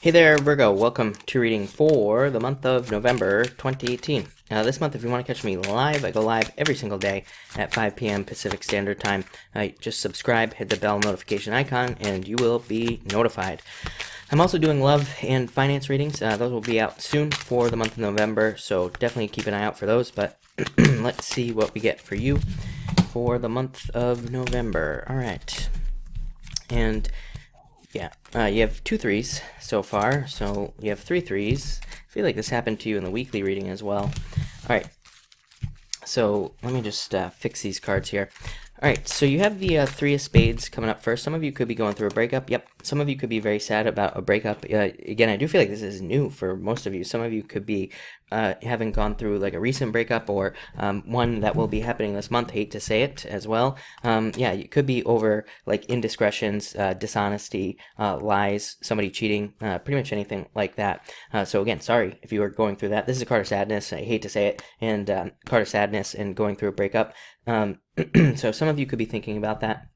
Hey there, Virgo. Welcome to reading for the month of November 2018. This month, if you want to catch me live, I go live every single day at 5 p.m. Pacific Standard Time. Just subscribe, hit the bell notification icon, and you will be notified. I'm also doing love and finance readings. Those will be out soon for the month of November, so definitely keep an eye out for those. But let's see what we get for you for the month of November. All right. And yeah, you have 2 threes so far, so you have 3 threes. I feel like this happened to you in the weekly reading as well. Alright, so let me just fix these cards here. Alright, so you have the 3 of spades coming up first. Some of you could be going through a breakup. Yep, some of you could be very sad about a breakup. Again, I do feel like this is new for most of you. Some of you could be having gone through like a recent breakup or one that will be happening this month. Hate to say it as well. Yeah, it could be over like indiscretions, dishonesty, lies, somebody cheating, pretty much anything like that. So again, sorry if you are going through that. This is a card of sadness. I hate to say it, and card of sadness and going through a breakup. So some of you could be thinking about that.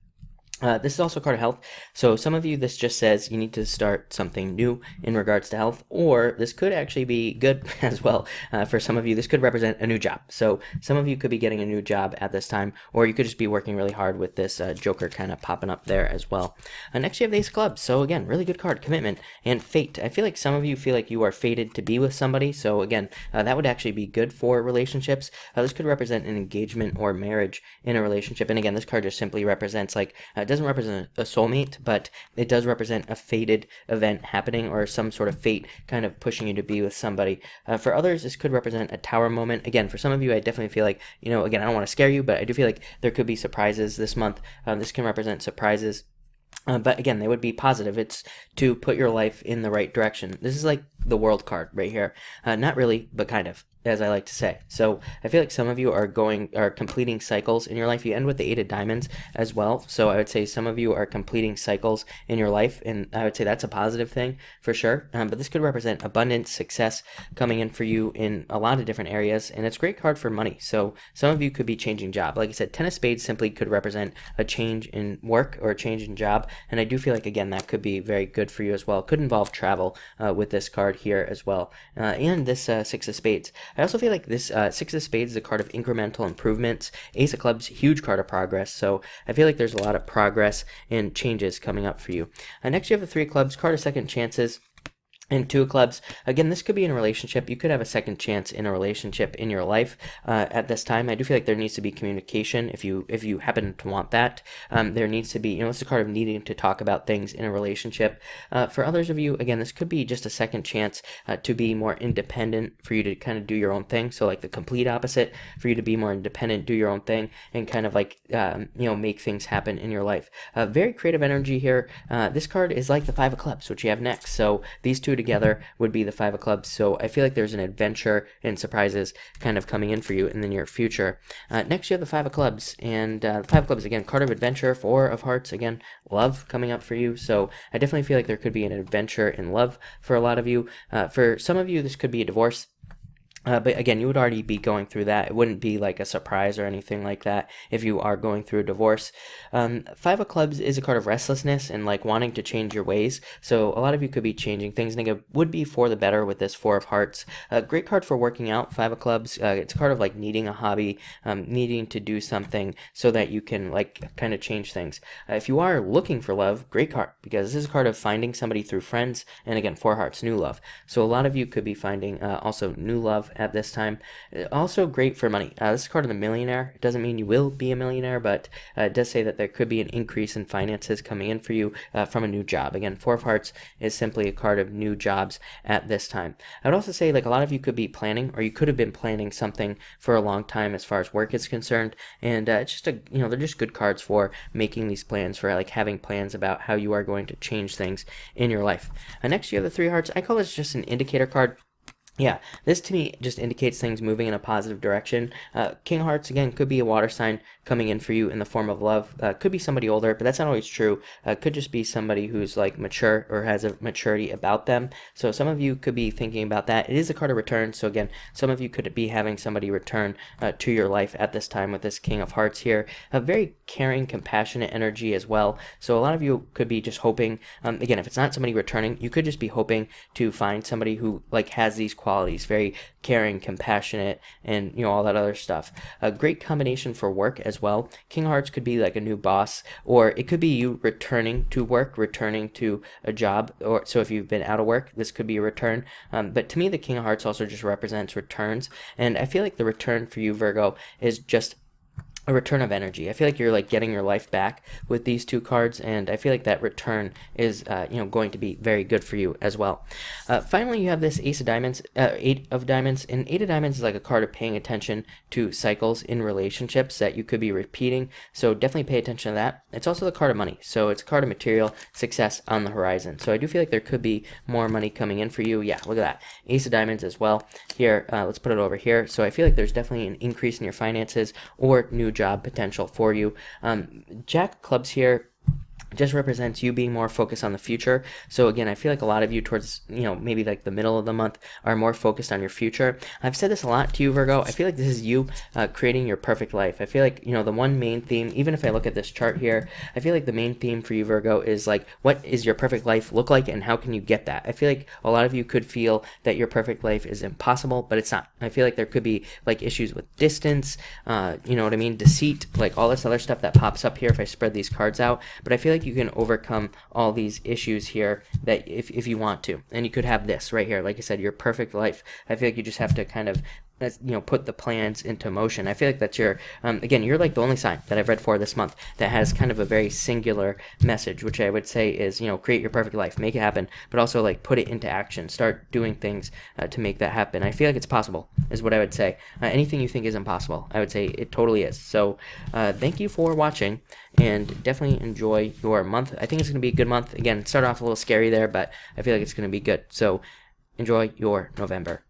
This is also a card of health, so some of you this just says you need to start something new in regards to health, or this could actually be good as well. For some of you this could represent a new job, so some of you could be getting a new job at this time, or you could just be working really hard with this Joker kind of popping up there as well. Next you have the Ace of Clubs, so again, really good card, commitment and fate. I feel like some of you feel like you are fated to be with somebody, so again, that would actually be good for relationships. This could represent an engagement or marriage in a relationship, and again, this card just simply represents like doesn't represent a soulmate, but it does represent a fated event happening or some sort of fate kind of pushing you to be with somebody. For others, this could represent a tower moment. Again, for some of you, I definitely feel like, again, I don't want to scare you, but I do feel like there could be surprises this month. This can represent surprises. But again, they would be positive. It's to put your life in the right direction. This is like the world card right here. Not really, but kind of, as I like to say. So I feel like some of you are completing cycles in your life. You end with the 8 of diamonds as well. So I would say some of you are completing cycles in your life, and I would say that's a positive thing for sure. But this could represent abundance, success coming in for you in a lot of different areas, and it's a great card for money. So some of you could be changing job. Like I said, 10 of spades simply could represent a change in work or a change in job, and I do feel like, again, that could be very good for you as well. Could involve travel with this card here as well. And this 6 of spades. I also feel like this 6 of spades is a card of incremental improvements. Ace of clubs, huge card of progress. So I feel like there's a lot of progress and changes coming up for you. Next, you have the 3 of clubs, card of second chances. And 2 of clubs, again, this could be in a relationship. You could have a second chance in a relationship in your life at this time. I do feel like there needs to be communication if you happen to want that. There needs to be, it's a card of needing to talk about things in a relationship. For others of you, again, this could be just a second chance to be more independent, for you to kind of do your own thing. So like the complete opposite, for you to be more independent, do your own thing, and kind of like, make things happen in your life. Very creative energy here. This card is like the 5 of clubs, which you have next. So these two together would be the 5 of clubs. So I feel like there's an adventure and surprises kind of coming in for you in the near future. Next you have the 5 of clubs, and the 5 of clubs, again, card of adventure. 4 of hearts, again, love coming up for you. So I definitely feel like there could be an adventure in love for a lot of you. For some of you, this could be a divorce. But again, you would already be going through that. It wouldn't be like a surprise or anything like that if you are going through a divorce. 5 of clubs is a card of restlessness and like wanting to change your ways. So a lot of you could be changing things, and it would be for the better with this 4 of hearts. A great card for working out, 5 of clubs. It's a card of like needing a hobby, needing to do something so that you can like kind of change things. If you are looking for love, great card, because this is a card of finding somebody through friends, and again, 4 hearts, new love. So a lot of you could be finding also new love at this time. Also great for money. This is card of the millionaire. It doesn't mean you will be a millionaire, but it does say that there could be an increase in finances coming in for you from a new job. Again, 4 of hearts is simply a card of new jobs at this time. I would also say like a lot of you could be planning, or you could have been planning something for a long time as far as work is concerned, and it's just they're just good cards for making these plans, for like having plans about how you are going to change things in your life. Next you have the 3 of hearts. I call this just an indicator card. Yeah, this to me just indicates things moving in a positive direction. King of Hearts, again, could be a water sign coming in for you in the form of love. Could be somebody older, but that's not always true. Could just be somebody who's like mature or has a maturity about them. So some of you could be thinking about that. It is a card of return. So again, some of you could be having somebody return to your life at this time with this King of Hearts here. A very caring, compassionate energy as well. So a lot of you could be just hoping, again, if it's not somebody returning, you could just be hoping to find somebody who like has these qualities, very caring, compassionate, and all that other stuff. A great combination for work as well. King of Hearts could be like a new boss, or it could be you returning to work, returning to a job, or so if you've been out of work, this could be a return. But to me, the King of Hearts also just represents returns, and I feel like the return for you, Virgo, is just a return of energy. I feel like you're like getting your life back with these two cards, and I feel like that return is going to be very good for you as well. Finally, you have this Ace of Diamonds, Eight of Diamonds, and Eight of Diamonds is like a card of paying attention to cycles in relationships that you could be repeating, so definitely pay attention to that. It's also the card of money, so it's a card of material success on the horizon, so I do feel like there could be more money coming in for you. Yeah, look at that. Ace of Diamonds as well. Here, let's put it over here. So I feel like there's definitely an increase in your finances or new job potential for you. Jack of Clubs here just represents you being more focused on the future. So again, I feel like a lot of you towards, maybe like the middle of the month are more focused on your future. I've said this a lot to you, Virgo. I feel like this is you creating your perfect life. I feel like, the one main theme, even if I look at this chart here, I feel like the main theme for you, Virgo, is like, what is your perfect life look like and how can you get that? I feel like a lot of you could feel that your perfect life is impossible, but it's not. I feel like there could be like issues with distance, you know what I mean? Deceit, like all this other stuff that pops up here if I spread these cards out. But I feel like you can overcome all these issues here that if you want to, and you could have this right here, like I said, your perfect life. I feel like you just have to kind of put the plans into motion. I feel like that's your again, you're like the only sign that I've read for this month that has kind of a very singular message, which I would say is create your perfect life, make it happen, but also like put it into action, start doing things to make that happen. I feel like it's possible is what I would say. Anything you think is impossible, I would say it totally is. So thank you for watching, and definitely enjoy your month. I think it's going to be a good month. Again, start off a little scary there, but I feel like it's going to be good. So enjoy your November.